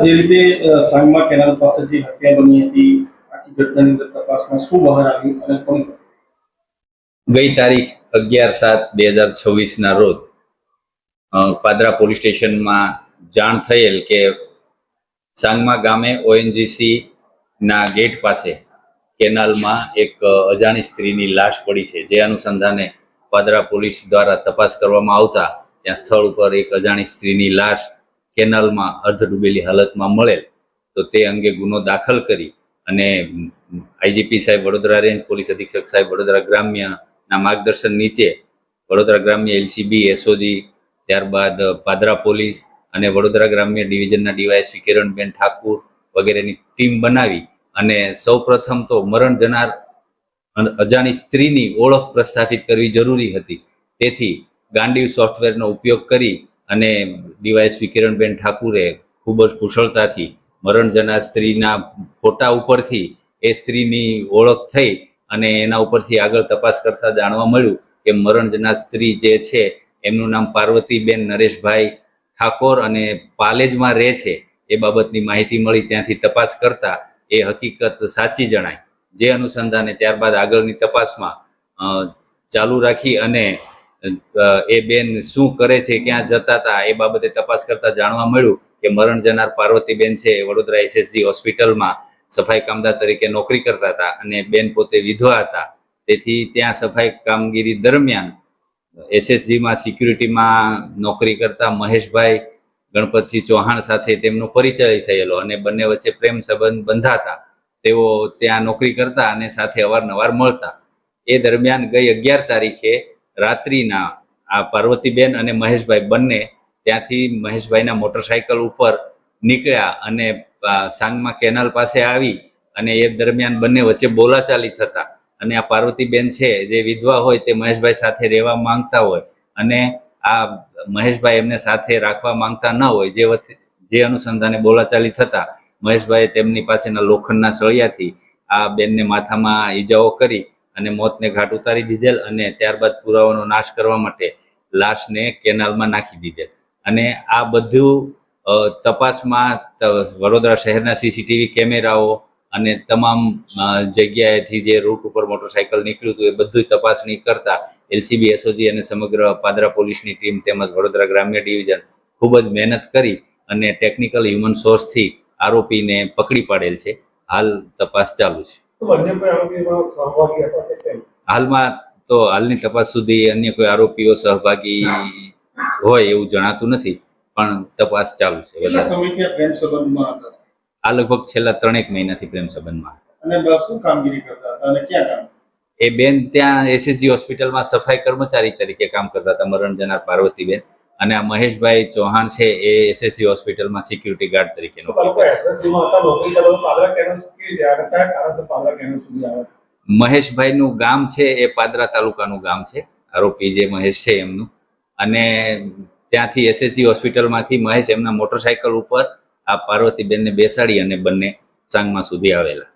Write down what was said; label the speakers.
Speaker 1: જે રીતે સાંગમા કેનાલ પાસે જે હત્યા બની હતી, આખી ઘટનાની અંદર તપાસમાં શું બહાર આવ્યું અને કોણ?
Speaker 2: ગઈ તારીખ 11/7/2026 ના રોજ પાદરા પોલીસ સ્ટેશનમાં જાણ થયેલ કે સાંગમા ગામે ઓએનજીસી ના ગેટ પાસે કેનાલમાં એક અજાણી સ્ત્રીની લાશ પડી છે. જે અનુસંધાને પાદરા પોલીસ દ્વારા તપાસ કરવામાં આવતા ત્યાં સ્થળ ઉપર એક અજાણી સ્ત્રીની લાશ કેનાલમાં અર્ધ ડૂબેલી હાલતમાં મળેલ. તો તે અંગે ગુનો દાખલ કરી અને આઈજીપી સાહેબ વડોદરા રેન્જ, પોલીસ અધિક્ષક સાહેબ વડોદરા ગ્રામ્યના માર્ગદર્શન નીચે વડોદરા ગ્રામ્ય એલસીબી, એસઓજી, ત્યારબાદ પાદરા પોલીસ અને વડોદરા ગ્રામ્ય ડિવિઝનના ડીવાયએસપી કિરણબેન ઠાકુર વગેરેની ટીમ બનાવી અને સૌપ્રથમ તો મરણ જનાર અજાણી સ્ત્રીની ઓળખ પ્રસ્થાપિત કરવી જરૂરી હતી. તેથી ગાંડીવ સોફ્ટવેરનો ઉપયોગ કરી અને ડીવાયએસપી કિરણબેન ઠાકુરે ખૂબ જ કુશળતાથી મરણ જનાર સ્ત્રીના ફોટા ઉપરથી એ સ્ત્રીની ઓળખ થઈ અને એના ઉપરથી આગળ તપાસ કરતા જાણવા મળ્યું કે મરણ જનાર સ્ત્રી જે છે એમનું નામ પાર્વતીબેન નરેશભાઈ ઠાકોર અને પાલેજમાં રહે છે. એ બાબતની માહિતી મળી. ત્યાંથી તપાસ કરતા એ હકીકત સાચી જણાય. જે અનુસંધાને ત્યારબાદ આગળની તપાસમાં ચાલુ રાખી અને એ બેન શું કરે છે, ક્યાં જતા હતા એ બાબતે તપાસ કરતા જાણવા મળ્યું કે મરણ જનાર પાર્વતીબેન છે વડોદરા એસએસજી હોસ્પિટલમાં સફાઈ કામદાર તરીકે નોકરી કરતા હતા અને બેન પોતે વિધવા હતા. તેથી ત્યાં સફાઈ કામગીરી દરમિયાન એસએસજીમાં સિક્યુરિટીમાં નોકરી કરતા મહેશભાઈ ગણપતસિંહ ચૌહાણ સાથે તેમનો પરિચય થયેલો અને બંને વચ્ચે પ્રેમ સંબંધ બંધાતા. તેઓ ત્યાં નોકરી કરતા અને સાથે અવારનવાર મળતા. એ દરમિયાન ગઈ 11 તારીખે રાત્રિના આ પાર્વતીબેન અને મહેશભાઈ બંને ત્યાંથી મહેશભાઈના મોટરસાયકલ ઉપર નીકળ્યા અને સાંગમા કેનાલ પાસે આવી અને એ દરમિયાન બંને વચ્ચે બોલાચાલી થતા અને આ પાર્વતીબેન છે જે વિધવા હોય તે મહેશભાઈ સાથે રહેવા માંગતા હોય અને આ મહેશભાઈ એમને સાથે રાખવા માંગતા ન હોય. જે અનુસંધાને બોલાચાલી થતા મહેશભાઈએ તેમની પાસેના લોખંડના સળિયાથી આ બેનને માથામાં ઈજાઓ કરી અને મોતને ઘાટ ઉતારી દીધેલ અને ત્યારબાદ પુરાવાનો નાશ કરવા માટે લાશને કેનાલમાં નાખી દીધેલ. અને આ બધું તપાસમાં વડોદરા શહેરના સીસીટીવી કેમેરાઓ અને તમામ જગ્યાએથી જે રૂટ ઉપર મોટરસાયકલ નીકળ્યું હતું એ બધું તપાસણી કરતા એલસીબી, એસઓજી અને સમગ્ર પાદરા પોલીસની ટીમ તેમજ વડોદરા ગ્રામ્ય ડિવિઝન ખૂબ જ મહેનત કરી અને ટેકનિકલ હ્યુમન સોર્સથી આરોપીને પકડી પાડેલ છે. હાલ તપાસ ચાલુ છે. હાલમાં તો હાલની તપાસ સુધી અન્ય કોઈ આરોપીઓ સહભાગી હોય એવું જણાતું નથી, પણ તપાસ ચાલુ છે. આ લગભગ છેલ્લા 3 મહિનાથી પ્રેમ સંબંધમાં
Speaker 1: અને શું કામગીરી કરતા હતા અને ક્યાં કામ?
Speaker 2: એ બેન ત્યાં એસએસજી હોસ્પિટલમાં સફાઈ કર્મચારી તરીકે કામ કરતા હતા, મરણ જનાર પાર્વતીબેન. અને આ મહેશભાઈ ચૌહાણ છે એ એસએસજી હોસ્પિટલમાં સિક્યુરિટી ગાર્ડ તરીકે નોકરી કરે છે. મહેશભાઈનું ગામ છે એ પાદરા તાલુકાનું ગામ છે, આરોપી જે મહેશ છે એમનું. અને ત્યાંથી એસએસજી હોસ્પિટલમાંથી મહેશ એમના મોટરસાયકલ ઉપર આ પાર્વતીબેનને બેસાડી અને બંને સાંગમા સુધી આવેલા.